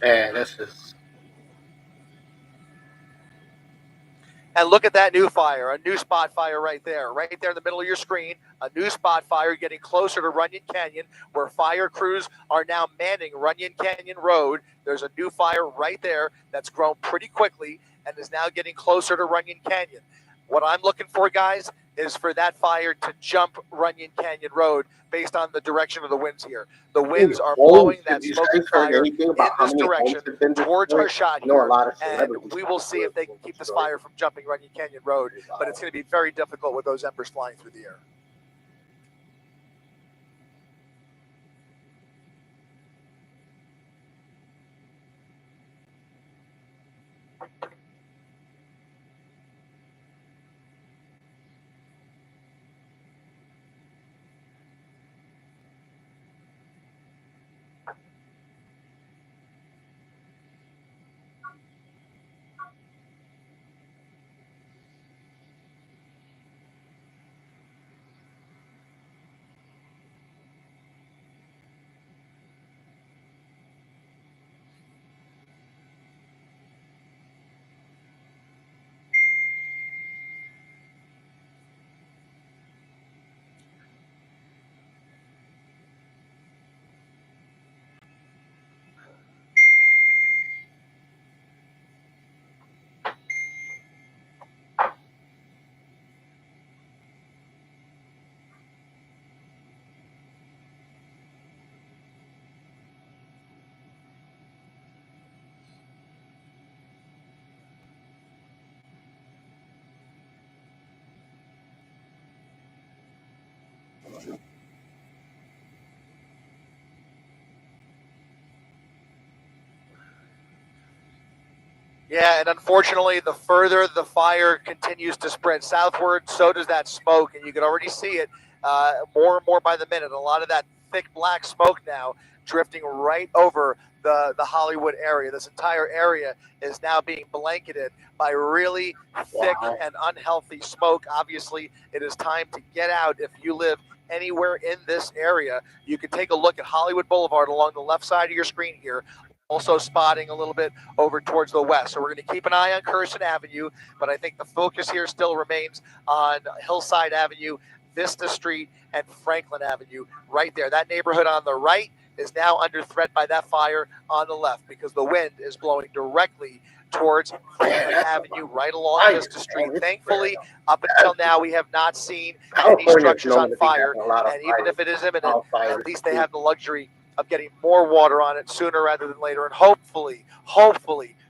And this is. And look at that new fire, a new spot fire right there in the middle of your screen, a new spot fire getting closer to Runyon Canyon, where fire crews are now manning Runyon Canyon Road. There's a new fire right there that's grown pretty quickly and is now getting closer to Runyon Canyon. What I'm looking for, guys, is for that fire to jump Runyon Canyon Road based on the direction of the winds here. The winds are blowing that smoking fire in this direction towards our shot here, and we will see if they can keep this fire from jumping Runyon Canyon Road, but it's going to be very difficult with those embers flying through the air. Yeah, and unfortunately, the further the fire continues to spread southward, so does that smoke, and you can already see it more and more by the minute. A lot of that thick black smoke now drifting right over the Hollywood area. This entire area is now being blanketed by really thick and unhealthy smoke. Obviously, it is time to get out if you live anywhere in this area. You can take a look at Hollywood Boulevard along the left side of your screen here. Also spotting a little bit over towards the west. So we're going to keep an eye on Curson Avenue, but I think the focus here still remains on Hillside Avenue, Vista Street, and Franklin Avenue right there. That neighborhood on the right is now under threat by that fire on the left because the wind is blowing directly towards Franklin Avenue right along Vista Street. Thankfully, up until now, we have not seen any structures on fire, and even if it is imminent, at least they have the luxury of getting more water on it sooner rather than later, and hopefully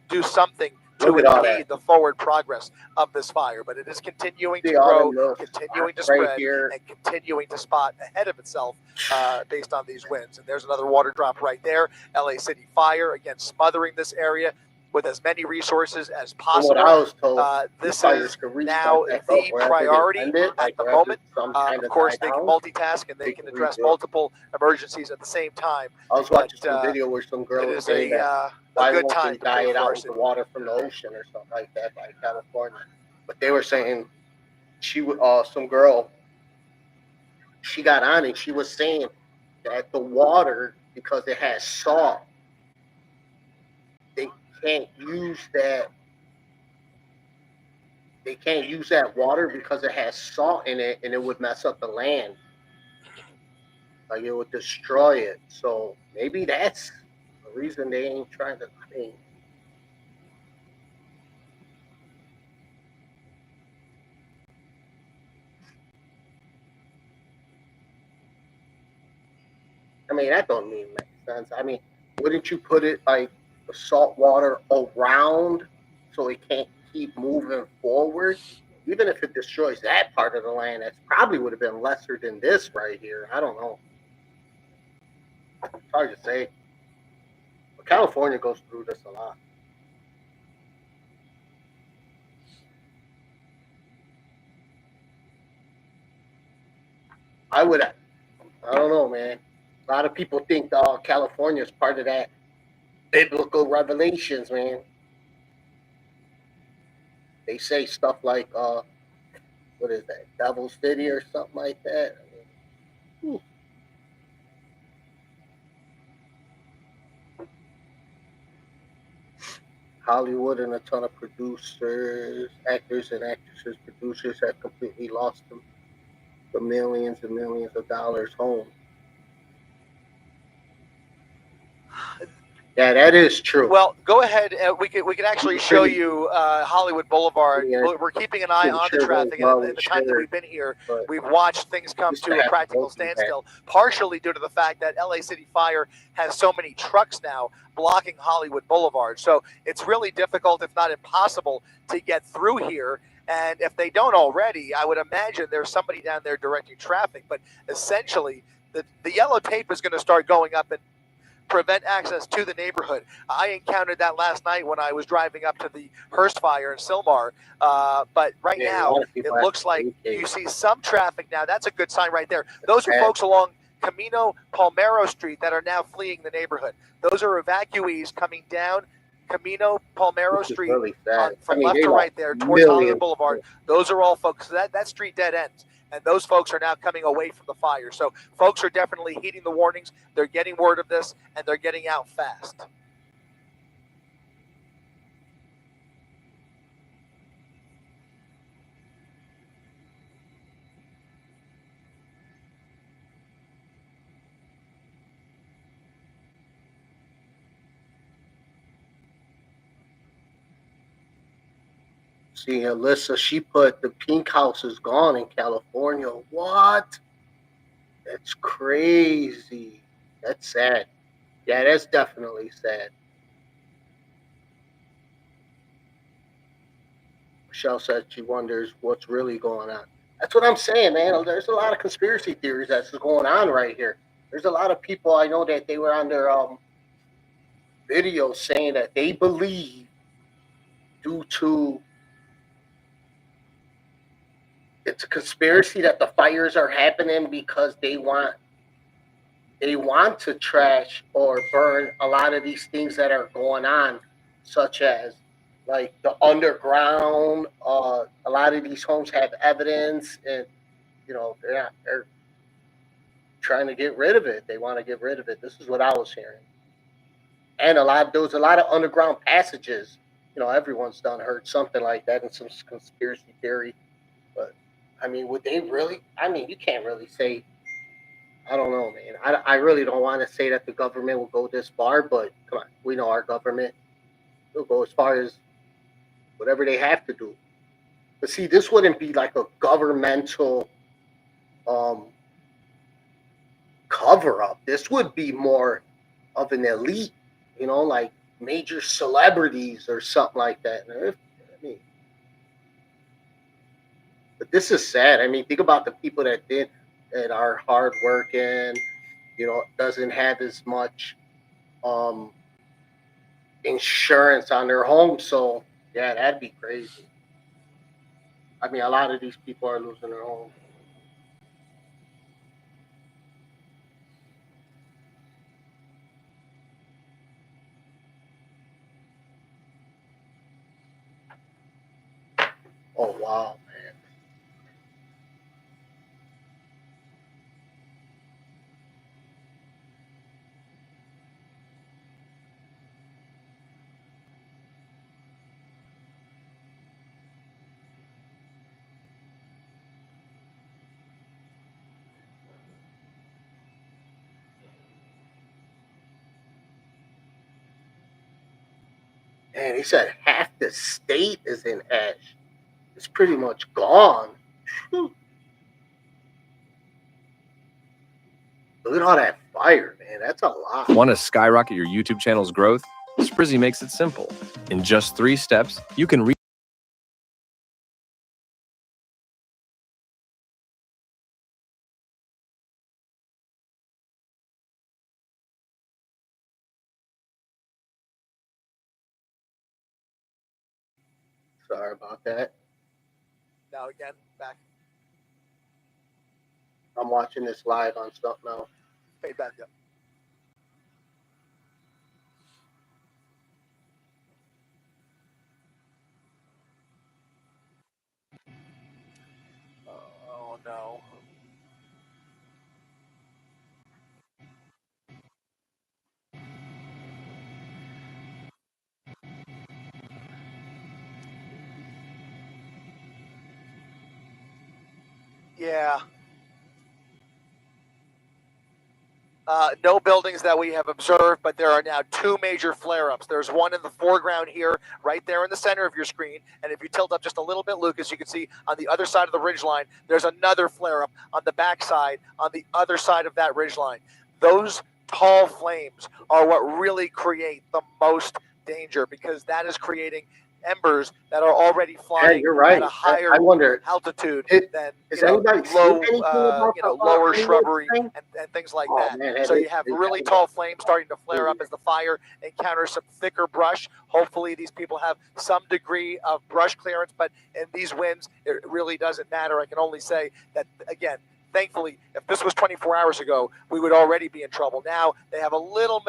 do something to impede the forward progress of this fire. But it is continuing to grow, continuing to spread, and continuing to spot ahead of itself based on these winds. And there's another water drop right there. LA City Fire, again, smothering this area with as many resources as possible. This is now the priority at the moment. Of course, they can multitask and they can address multiple emergencies at the same time. I was watching some video where some girl was saying a good time to dye it out with the water from the ocean or something like that by California. But they were saying some girl, she got on it. She was saying that the water, because it has salt, they can't use that. They can't use that water because it has salt in it, and it would mess up the land. Like it would destroy it. So maybe that's the reason they ain't trying to. I mean, that don't even make sense. I mean, wouldn't you put it like the salt water around so it can't keep moving forward? Even if it destroys that part of the land, that probably would have been lesser than this right here. I don't know. It's hard to say. But California goes through this a lot. I don't know, man. A lot of people think California is part of that biblical revelations, man. They say stuff like, what is that, Devil's City or something like that. I mean, Hollywood and a ton of producers, actors and actresses, producers have completely lost the millions and millions of dollars home. Yeah, that is true. Well, go ahead. We can actually show Pretty, you Hollywood I Boulevard. mean, We're keeping an eye I'm on the sure very traffic, and well in we the time that should, we've been here, but we've watched things come used to to a have to practical go through that. standstill, partially due to the fact that LA City Fire has so many trucks now blocking Hollywood Boulevard. So it's really difficult, if not impossible, to get through here. And if they don't already, I would imagine there's somebody down there directing traffic. But essentially, the yellow tape is going to start going up and prevent access to the neighborhood. I encountered that last night when I was driving up to the Hearst fire in Sylmar. But right Yeah, a now, lot of it people have looks to like communicate. you see some traffic now. That's a good sign right there. Those are Bad. folks along Camino Palmero Street that are now fleeing the neighborhood. Those are evacuees coming down Camino Palmero This is Street really sad. from I mean, left they to lost right there towards Hollywood millions. Boulevard. Those are all folks. So that street dead ends. And those folks are now coming away from the fire. So folks are definitely heeding the warnings. They're getting word of this, and they're getting out fast. See, Alyssa, she put the pink house is gone in California. What? That's crazy. That's sad. Yeah, that's definitely sad. Michelle said she wonders what's really going on. That's what I'm saying, man. There's a lot of conspiracy theories that's going on right here. There's a lot of people I know that they were on their videos saying that they believe due to it's a conspiracy that the fires are happening because they want to trash or burn a lot of these things that are going on, such as like the underground. A lot of these homes have evidence, and they're trying to get rid of it. They want to get rid of it. This is what I was hearing, and there was a lot of underground passages. Everyone's done heard something like that in some conspiracy theory, but I mean, would they really? I mean, you can't really say. I don't know, man. I really don't want to say that the government will go this far, but come on, we know our government will go as far as whatever they have to do. But see, this wouldn't be like a governmental um, cover up. This would be more of an elite, like major celebrities or something like that. I mean, but this is sad. I mean, think about the people that are hardworking. Doesn't have as much um, insurance on their home. So yeah, that'd be crazy. I mean, a lot of these people are losing their home. Oh wow, man. And he said half the state is in ash. It's pretty much gone. Whew. Look at all that fire, man. That's a lot. Want to skyrocket your YouTube channel's growth? Sprizzy makes it simple. In just 3 steps, you can reach Sorry about that. Now again, back, I'm watching this live on stuff now. fade back up. Oh no. Yeah. No buildings that we have observed, but there are now two major flare-ups. There's one in the foreground here, right there in the center of your screen. And if you tilt up just a little bit, Lucas, you can see on the other side of the ridgeline, there's another flare-up on the backside, on the other side of that ridgeline. Those tall flames are what really create the most danger, because that is creating embers that are already Yeah, flying you're right. at a higher I wonder, altitude it, than has anybody seen low anything about lower any of this shrubbery thing? and things like Oh that. man, So you have really tall flames starting to flare up as the fire encounters some thicker brush. Hopefully these people have some degree of brush clearance, but in these winds it really doesn't matter. I can only say that, again, thankfully, if this was 24 hours ago, we would already be in trouble. Now they have a little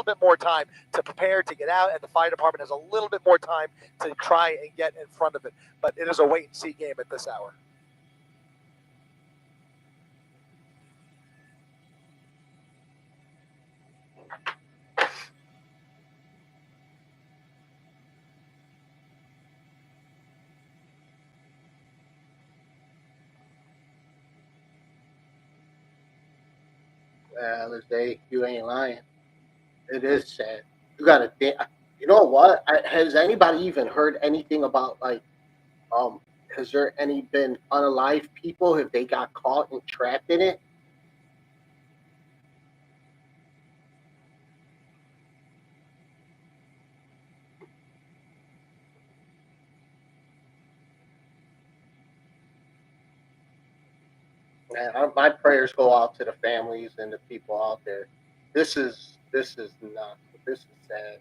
bit more time to prepare to get out, and the fire department has a little bit more time to try and get in front of it. But it is a wait and see game at this hour. You ain't lying. It is sad. You gotta think. You know what? Has anybody even heard anything about like um? Has there any been unalive people? Have they got caught and trapped in it? Man, my prayers go out to the families and the people out there. This is nuts. This is sad.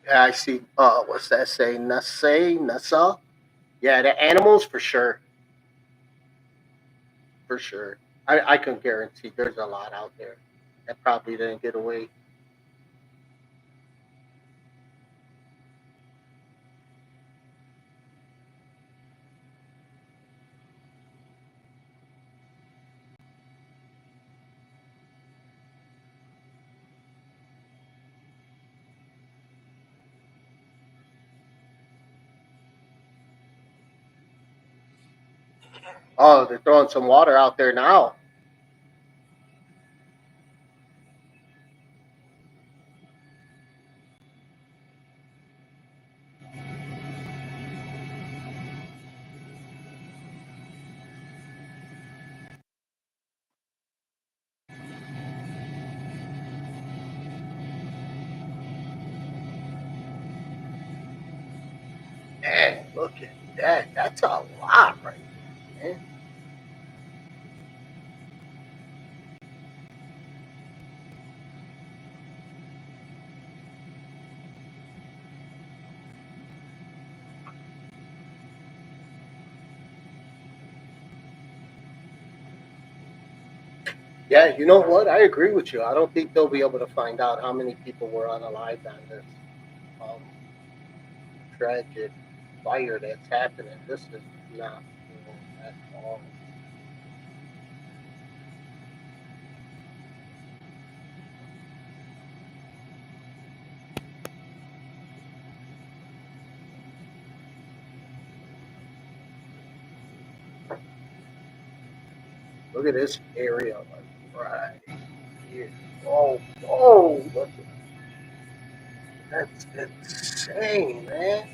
Yeah, I see. What's that say? Nasa. Yeah, the animals for sure, for sure. I can guarantee there's a lot out there that probably didn't get away. Oh, they're throwing some water out there now. Man, look at that. That's a lot right there, man. Yeah, you know what? I agree with you. I don't think they'll be able to find out how many people were unalived on this um, tragic fire that's happening. This is not cool at all. Look at this area, like right here. Oh, oh, look at that's insane, man.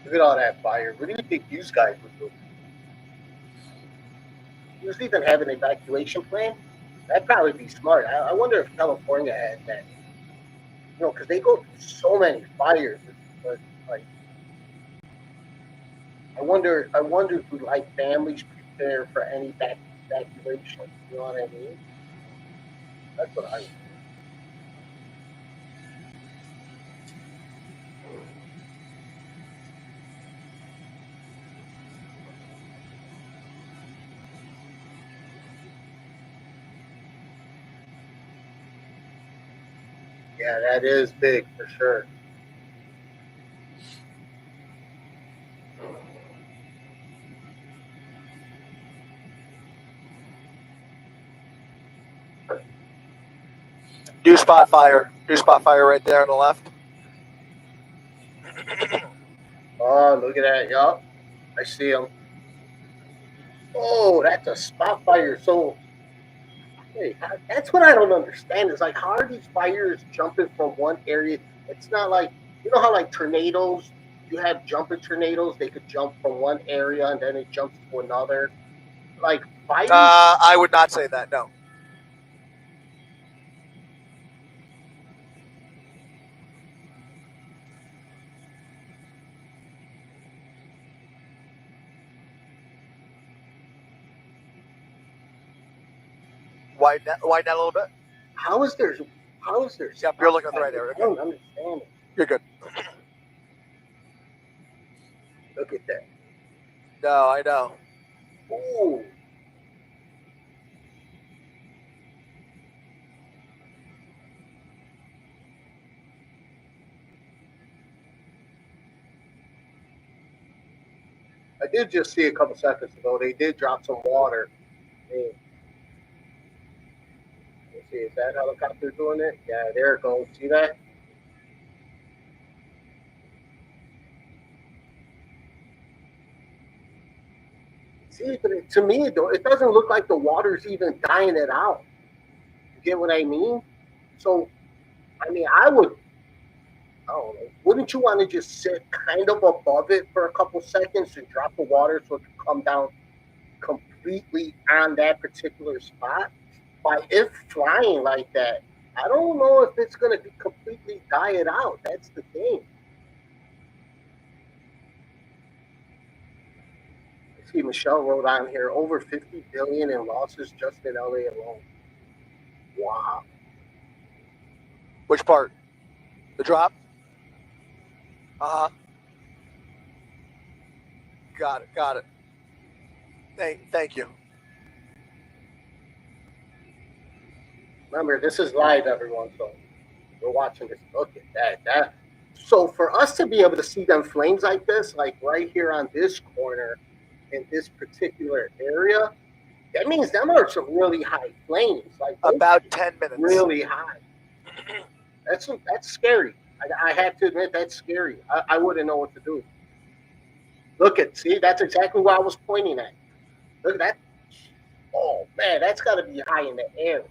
Look at all that fire. What do you think these guys would do? Who's even have an evacuation plan? That'd probably be smart. I wonder if California has that. Because they go through so many fires. But like, I wonder do like families prepare for any evacuation? You know what I mean? That's what I. Yeah, that is big for sure. New spot fire. New spot fire right there on the left. Oh, look at that! Yup, I see them. Oh, that's a spot fire. So, hey, that's what I don't understand. Is like, how are these fires jumping from one area? It's not like how like tornadoes. You have jumping tornadoes. They could jump from one area and then it jumps to another. Like fires. I would not say that. No. Widen that a little bit. How is there? Yep, you're looking at the right area. I don't understand it. You're good. Look at that. No, I know. Ooh. I did just see a couple seconds ago. They did drop some water. Let's see, is that helicopter doing it? Yeah, there it goes. See that? See, but to me, it doesn't look like the water's even dying it out. You get what I mean? So, I mean, I don't know. Wouldn't you want to just sit kind of above it for a couple seconds and drop the water so it can come down completely on that particular spot? By if flying like that, I don't know if it's going to be completely die it out. That's the thing. I see Michelle wrote on here over 50 billion in losses just in LA alone. Wow. Which part? The drop? Got it. Thank you. Remember, this is live, everyone, so we're watching this. Look at that. So for us to be able to see them flames like this, like right here on this corner in this particular area, that means them are some really high flames. Like about 10 minutes. Really high. That's scary. I have to admit that's scary. I wouldn't know what to do. See, that's exactly what I was pointing at. Look at that. Oh man, that's got to be high in the air.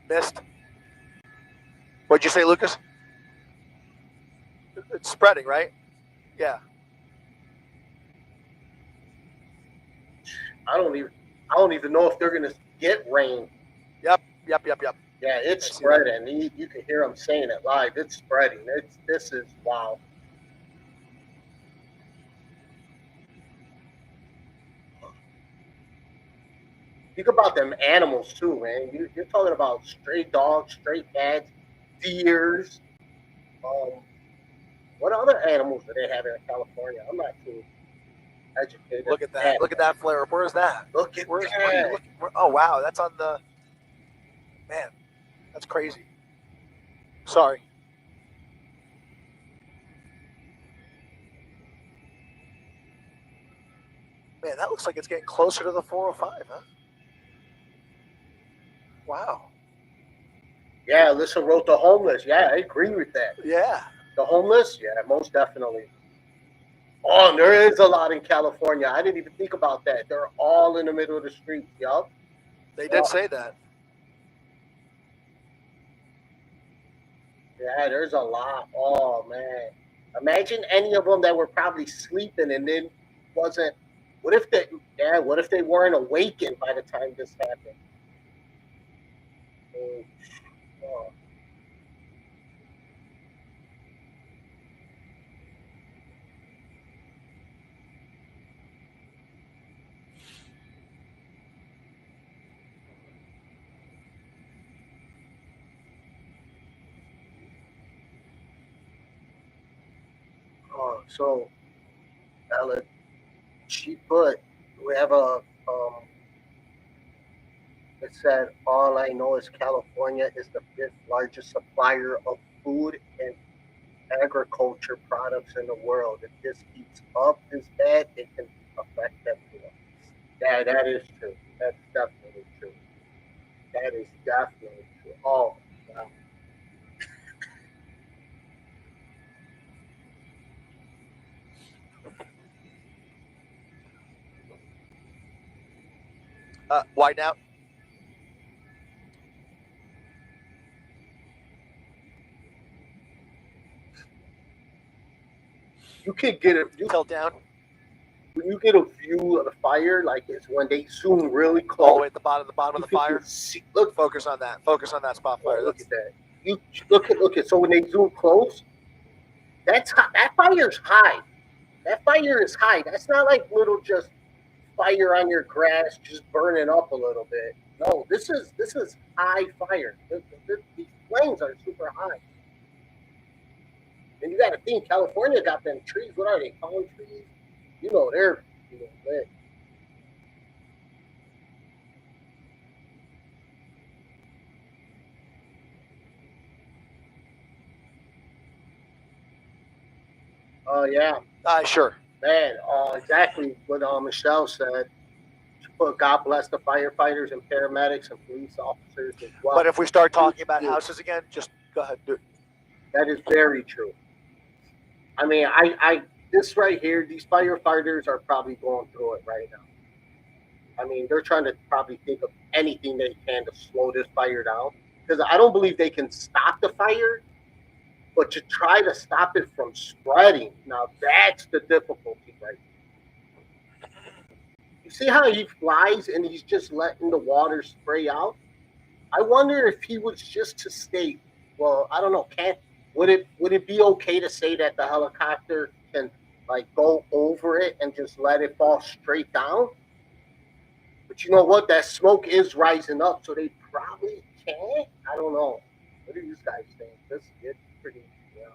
Missed. What'd you say, Lucas? It's spreading, right? Yeah. I don't even know if they're gonna get rain. Yep. Yeah, it's spreading. You can hear them saying it live. It's spreading. This is wow. Think about them animals too, man. You're talking about stray dogs, stray cats, deers. What other animals do they have in California? I'm not too educated. Look at that. Look at that flare up. Where's that? Look at that. Oh wow, that's on the. Man, that's crazy. Sorry. Man, that looks like it's getting closer to the 405, huh? Wow. Yeah, Alyssa wrote the homeless. Yeah, I agree with that. Yeah. The homeless? Yeah, most definitely. Oh, and there is a lot in California. I didn't even think about that. They're all in the middle of the street. Yup. They did say that. Yeah, there's a lot. Oh man, imagine any of them that were probably sleeping and then wasn't. What if they? Yeah, what if they weren't awakened by the time this happened? Oh, oh. So Ella, she put. We have a. It said, "All I know is California is the fifth largest supplier of food and agriculture products in the world. If this keeps up this bad, it can affect everyone." Yeah, that is true. That's definitely true. That is definitely true. Oh, wow. Why now? You can get it. Tilt down When you get a view of the fire, like it's when they zoom really all the close. way at the bottom of You the fire. can see. Look, Focus on that. Focus on that spot oh, fire. look at that. You look at. So when they zoom close, that's hot. That fire's high. That fire is high. That's not like little just fire on your grass just burning up a little bit. No, this is high fire. These flames are super high. And you got to think, California got them trees. What are they? Palm trees? You know they're lit. Yeah, Sure. man. Exactly what Michelle said. But God bless the firefighters and paramedics and police officers as well. But if we start talking about houses again, just go ahead. Do it. That is very true. I mean, this right here, these firefighters are probably going through it right now. I mean, they're trying to probably think of anything they can to slow this fire down because I don't believe they can stop the fire, but to try to stop it from spreading. Now that's the difficulty, right? You see how he flies and he's just letting the water spray out? I wonder if he was just to state, well, I don't know, can would it be okay to say that the helicopter can like go over it and just let it fall straight down? But you know what? That smoke is rising up, so they probably can't. I don't know. What do you guys think? This is pretty, you know.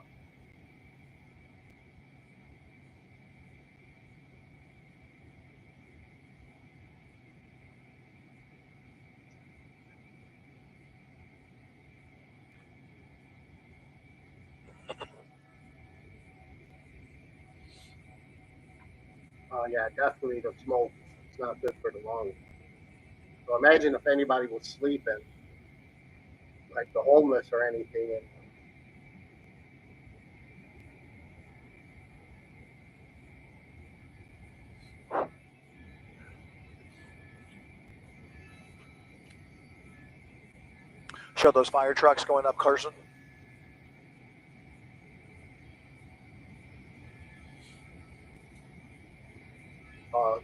Yeah, definitely the smoke. It's not good for the lungs. So imagine if anybody was sleeping, like the homeless or anything, and Show those fire trucks going up Carson.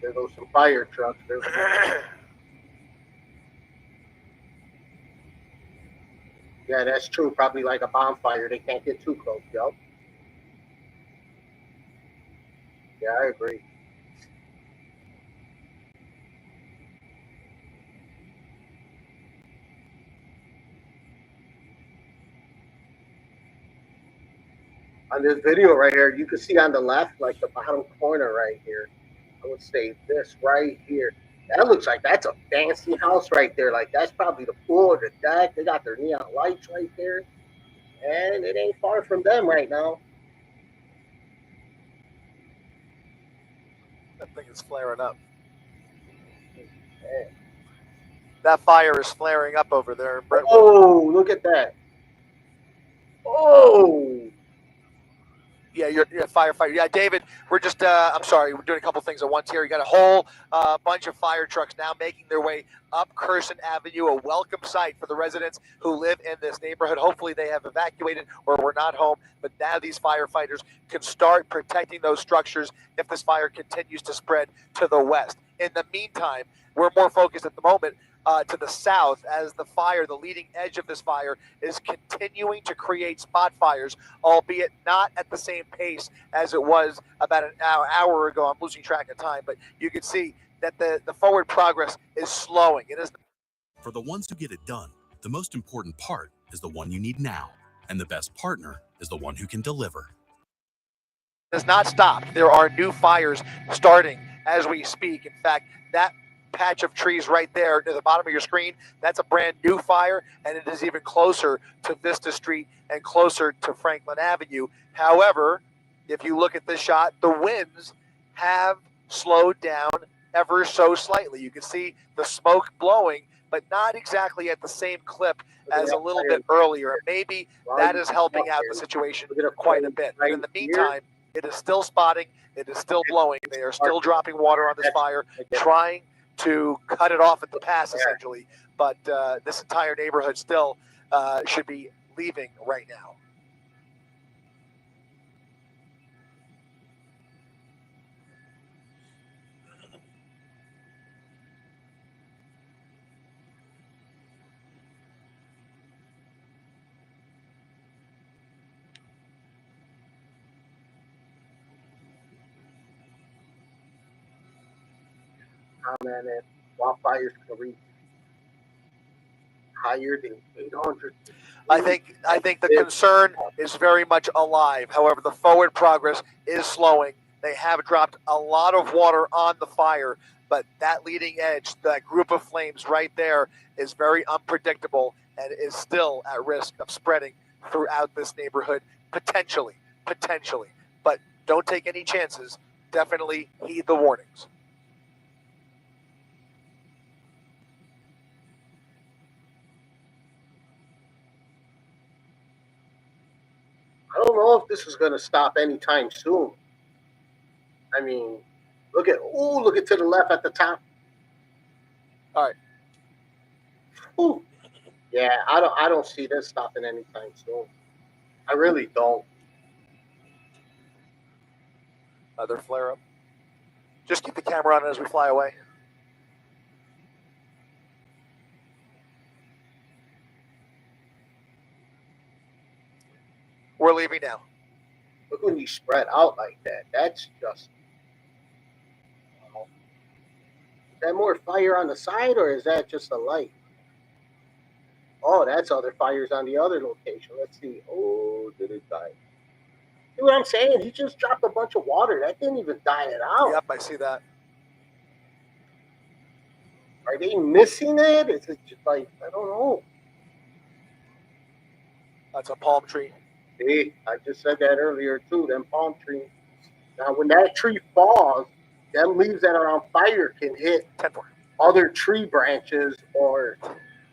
there goes some fire trucks. Yeah, that's true. Probably like a bonfire. They can't get too close, yo. Yeah, I agree. On this video right here, you can see on the left, like the bottom corner right here. I would say this right here. That looks like that's a fancy house right there. Like that's probably the pool or the deck. They got their neon lights right there, and it ain't far from them right now. That thing is flaring up. Man. That fire is flaring up over there in Brentwood. Oh, look at that! Oh, Yeah, you're a firefighter. Yeah, David, we're just, I'm sorry, we're doing a couple things at once here. You got a whole bunch of fire trucks now making their way up Carson Avenue, a welcome sight for the residents who live in this neighborhood. Hopefully they have evacuated or were not home, but now these firefighters can start protecting those structures if this fire continues to spread to the west. In the meantime, we're more focused at the moment to the south as the fire, the leading edge of this fire, is continuing to create spot fires, albeit not at the same pace as it was about an hour ago. I'm losing track of time, but you can see that the forward progress is slowing. It is. For the ones who get it done, the most important part is the one you need now, and the best partner is the one who can deliver. Does not stop. There are new fires starting as we speak. In fact, that patch of trees right there near the bottom of your screen, that's a brand new fire, and it is even closer to Vista Street and closer to Franklin Avenue. However, if you look at this shot, the winds have slowed down ever so slightly. You can see the smoke blowing, but not exactly at the same clip as a little bit earlier. Maybe that is helping out the situation quite a bit. But in the meantime, it is still spotting. It is still blowing. They are still dropping water on this fire, trying to cut it off at the pass, essentially. But this entire neighborhood still should be leaving right now. Commented, wildfires can reach higher than 800. I think the concern is very much alive. However, the forward progress is slowing. They have dropped a lot of water on the fire, but that leading edge, that group of flames right there, is very unpredictable and is still at risk of spreading throughout this neighborhood, potentially. But don't take any chances. Definitely heed the warnings. I don't know if this is going to stop anytime soon. I mean, look at to the left at the top. All right. Ooh. Yeah, I don't see this stopping anytime soon. I really don't. Another flare up. Just keep the camera on as we fly away. We're leaving now. Look when you spread out like that. That's just. Is that more fire on the side or is that just a light? Oh, that's other fires on the other location. Let's see. Oh, did it die? See what I'm saying? He just dropped a bunch of water. That didn't even die it out. Yep, I see that. Are they missing it? Is it just like, I don't know. That's a palm tree. See, I just said that earlier too, them palm trees. Now, when that tree falls, them leaves that are on fire can hit other tree branches or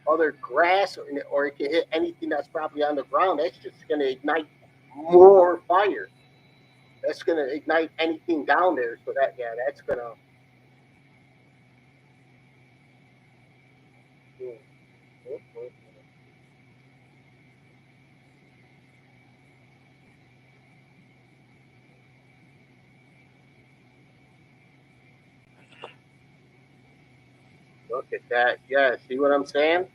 other grass, or it can hit anything that's probably on the ground. That's just going to ignite more fire. That's going to ignite anything down there. So that's going to. Look at that. Yeah, see what I'm saying?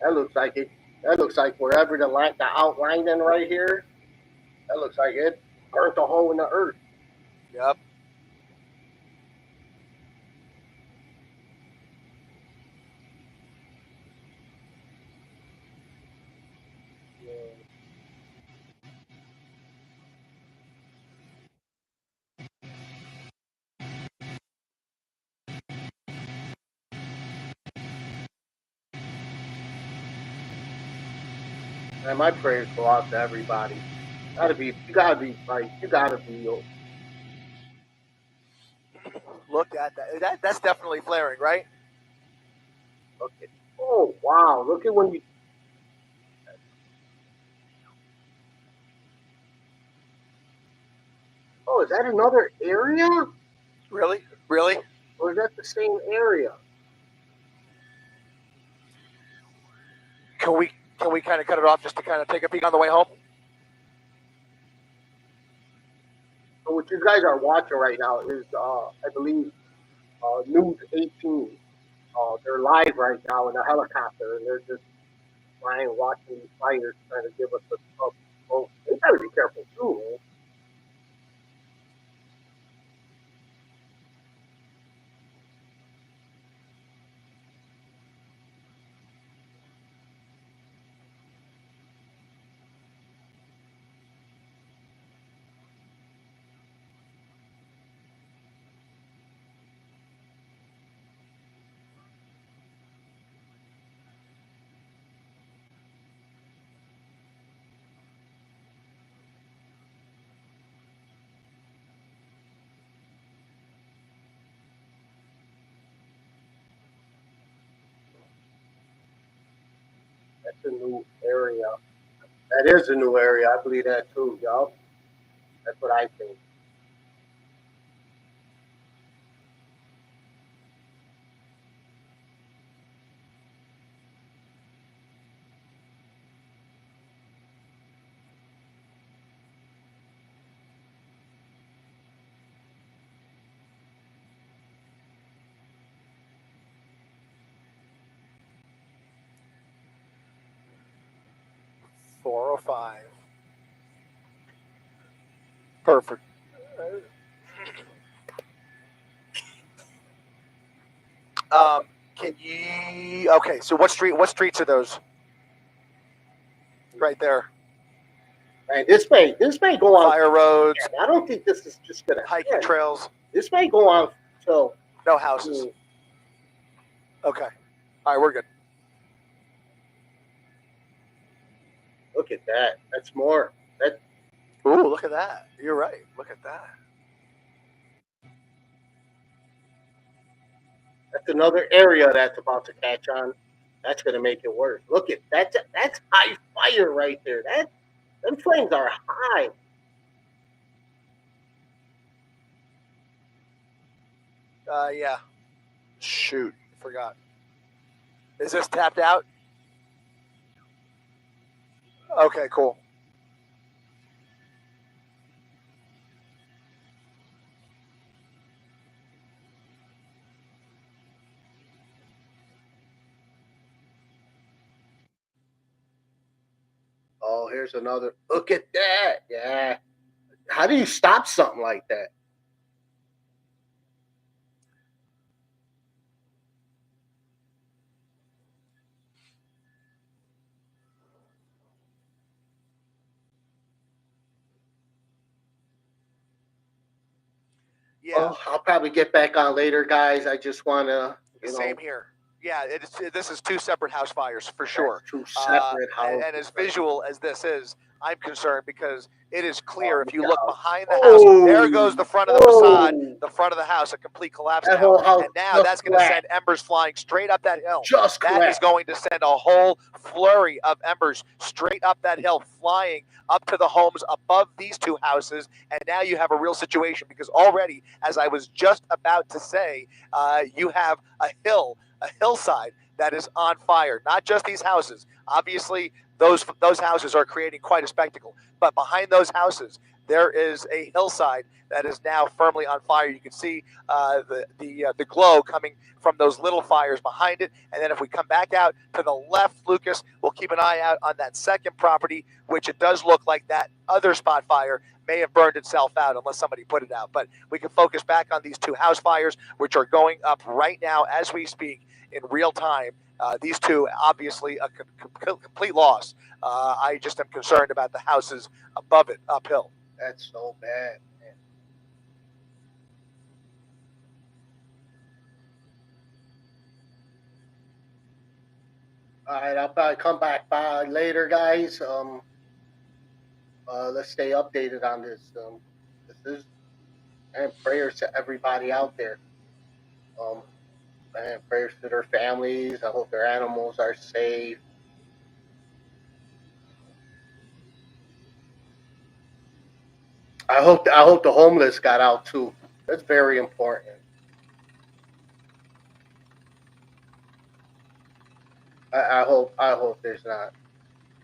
That looks like it. That looks like wherever the outlining right here, that looks like it burnt a hole in the earth. Yep. And my prayers go out to everybody. You gotta be. Look at that. That's definitely flaring, right? Look at. Oh wow! Look at when you. Oh, is that another area? Really? Or is that the same area? Can we kind of cut it off just to kind of take a peek on the way home? So what you guys are watching right now is, I believe, News 18. They're live right now in a helicopter, and they're just flying, watching these fighters trying to give us a tough. Oh, they gotta be careful too, man. That's a new area. That is a new area. I believe that too, y'all. That's what I think. 405. Perfect. Can you? Okay, so what streets are those? Right there. Man, this may go on. Fire roads, I don't think this is just gonna hiking end. trails, This may go on till. no houses. Okay. All right, we're good. Look at that. That's more. Ooh, look at that. You're right. Look at that. That's another area that's about to catch on. That's gonna make it worse. Look at that. That's high fire right there. Them flames are high. Yeah. Shoot, forgot. Is this tapped out? Okay, cool. Oh, here's another. Look at that. Yeah. How do you stop something like that? Yeah. Oh, I'll probably get back on later, guys. I just want to, Same here. Yeah, this is two separate house fires for sure. Two separate houses. And as visual as this is, I'm concerned because it is clear if you yeah. look behind the house, there goes the front of the facade, Oh. the front of the house, a complete collapse That now. whole house And now just that's going to send collapsed. embers flying straight up that hill. Just That is collapsed. going to send a whole flurry of embers straight up that hill, flying up to the homes above these two houses. And now you have a real situation because already, as I was just about to say, you have a hillside that is on fire. Not just these houses. Obviously, those houses are creating quite a spectacle. But behind those houses, there is a hillside that is now firmly on fire. You can see the glow coming from those little fires behind it. And then if we come back out to the left, Lucas, we'll keep an eye out on that second property, which it does look like that other spot fire may have burned itself out unless somebody put it out. But we can focus back on these two house fires, which are going up right now as we speak in real time. These two, obviously, a complete loss. I just am concerned about the houses above it, uphill. That's so bad, man. All right, I'll probably come back by later, guys. Let's stay updated on this. This is and prayers to everybody out there. And prayers to their families. I hope their animals are safe. I hope the homeless got out too. That's very important. I hope there's not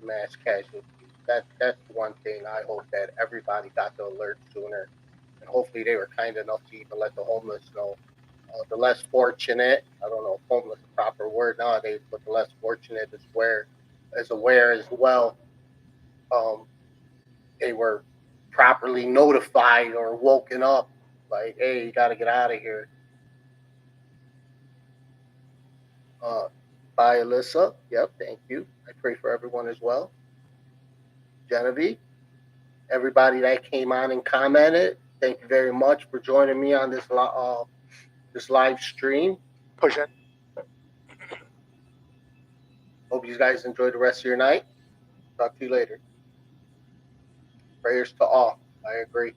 mass casualties. That's one thing. I hope that everybody got the alert sooner, and hopefully they were kind enough to even let the homeless know. The less fortunate, I don't know if homeless is a proper word nowadays, but the less fortunate is aware as well. Um, they were properly notified or woken up, like, hey, you got to get out of here. Uh, Bye, Alyssa. Yep, thank you. I pray for everyone as well. Genevieve, everybody that came on and commented, thank you very much for joining me on this live stream. Push in. Hope you guys enjoy the rest of your night. Talk to you later. Prayers to all. I agree.